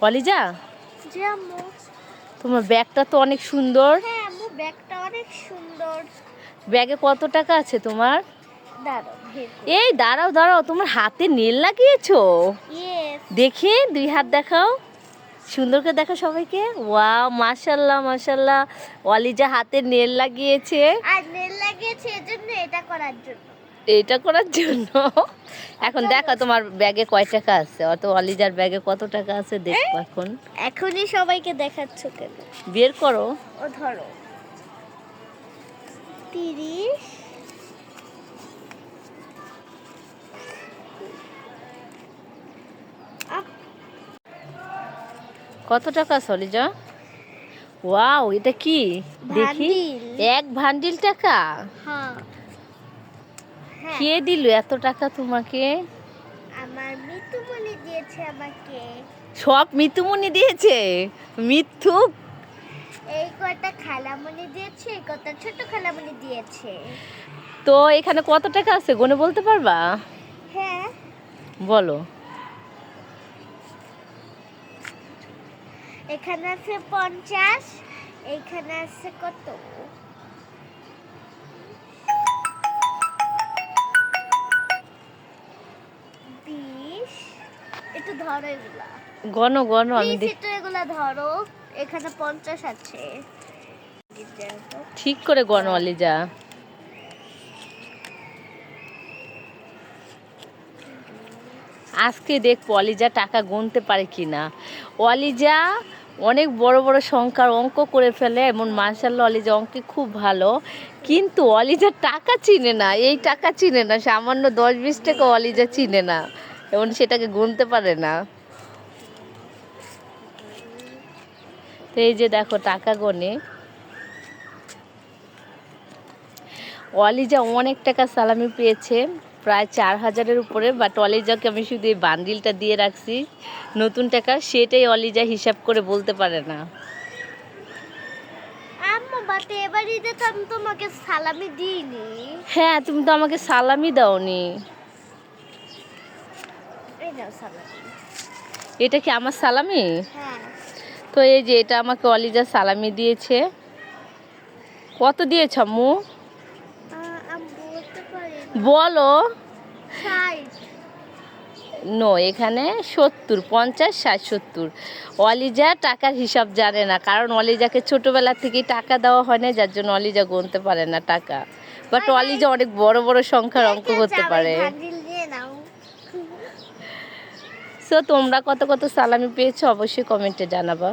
অলিজা, জি আম্মু। তোমার ব্যাগটা তো অনেক সুন্দর। হ্যাঁ আম্মু, ব্যাগটা অনেক সুন্দর। ব্যাগে কত টাকা আছে তোমার? দাঁড়াও, এই দাঁড়াও দাঁড়াও, তোমার হাতে নেল লাগিয়েছো? ইয়েস। দেখি, দুই হাত দেখাও, সুন্দর করে দেখো সবাইকে। ওয়াও, মাশাল্লাহ মাশাল্লাহ, অলিজা হাতে নেল লাগিয়েছে। আর নেল লাগিয়েছে এজন্য, এটা করার জন্য। এটা করার জন্য। এখন দেখো তোমার ব্যাগে কয় টাকা আছে, অত অলিজার ব্যাগে কত টাকা আছে দেখো এখন। এখনই সবাইকে দেখাচ্ছ কেন? বের করো। ও ধরো, 30, কত টাকা আছে অলিজা? ওয়াও, এটা কি দেখি। ভান্ডিল। এক ভান্ডিল টাকা? হ্যাঁ। কে দিল এত টাকা তোমাকে? আমার মিতুমনি দিয়েছে আমাকে। সব মিতুমনি দিয়েছে? মিথ্যুক। এই কয়টা খালামণি দিয়েছে, এই কয়টা ছোট খালামণি দিয়েছে। তো এখানে কত টাকা আছে গুনে বলতে পারবা? হ্যাঁ। বলো। এখানে আছে 50, এইখানে আছে কত? 20। একটু ধরো এগুলা, গনো গনো, আমি প্লিজ একটু এগুলা ধরো। এখানে 50 আছে। ঠিক করে গনো অলিজা। আজকে দেখবো অলিজা টাকা গুনতে পারে কিনা। অলিজা অনেক বড় বড় সংখ্যার অঙ্ক করে ফেলে, এমন মাশাআল্লাহ অলিজা অঙ্কে খুব ভালো। কিন্তু অলিজা টাকা চিনে না, এই টাকা চিনে না, সামান্য 10-20 টাকা অলিজা চিনে না, এমন সেটাকে গুনতে পারে না। তো এই যে দেখো টাকা গনে। অলিজা অনেক টাকা সালামি পেয়েছে, প্রায় 4000-এর উপরে। বাট অলিজাকে আমি শুধু এই বান্ডিলটা দিয়ে রাখছি নতুন টাকা, সেটাই অলিজা হিসাব করে বলতে পারে না। আম্মু, বাট এবার ঈদে তো আমি তোমাকে সালামি দিইনি। হ্যাঁ, তুমি তো আমাকে সালামি দাওনি। এই নাও সালামি। এটা কি আমার সালামি? হ্যাঁ। তো এই যে এটা আমাকে অলিজা সালামি দিয়েছে। কত দিয়েছ আম্মু? আমি বলতে পারি না। বলো। 60। নো, এখানে 70, 50, 60, 70। অলিজা টাকার হিসাব জানে না, কারণ অলিজাকে ছোটবেলা থেকেই টাকা দেওয়া হয় না, যার জন্য অলিজা গুনতে পারে না টাকা। বাট অলিজা অনেক বড় বড় সংখ্যার অঙ্ক করতে পারে। ভান্ডিল নিয়ে নাও। সো তোমরা কত কত সালামি পেয়েছো অবশ্যই কমেন্টে জানাবা।